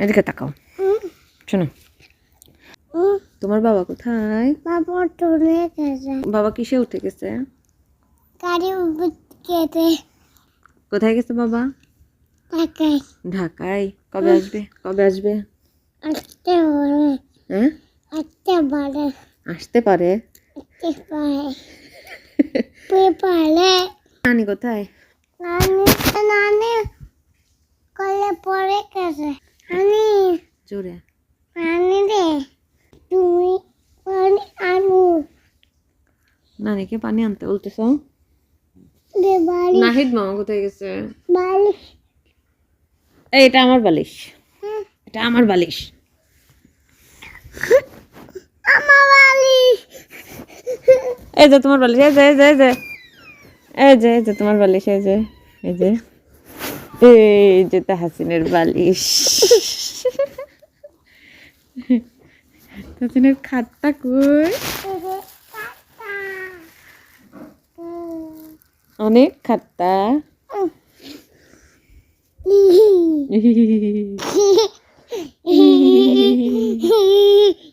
এদিকে তাকাও। শোনো, তোমার বাবা কোথায়? বাবা চলে গেছে। বাবা কিসে উঠে গেছে? গাড়ি উঠে কোথায় গেছে বাবা? ঢাকায়। ঢাকায়। কবে আসবে? কবে আসবে? আসতে পারে। হ্যাঁ, আসতে পারে। আসতে পারে। আসতে পারে। পারে। নানি কোথায়? নানি নানি কলে পড়ে গেছে। নানি জোরে। নানি রে তুমি পানি আনো। নানিকে পানি আনতে বলতেছো? দে বাড়ি নাহিদ মামা কোথায় গেছে? বালিশ। এই, এটা আমার বালিশ। এটা আমার বালিশ। আমার বালিশ। এই যে তোমার বালিশ, এই যে এই যে এই যে এই যে এই যে তোমার বালিশ, এই যে এই যে এই যে তাহসিনের বালিশ। তাহসিনের খাটটা কই? অনেক খাট্টা।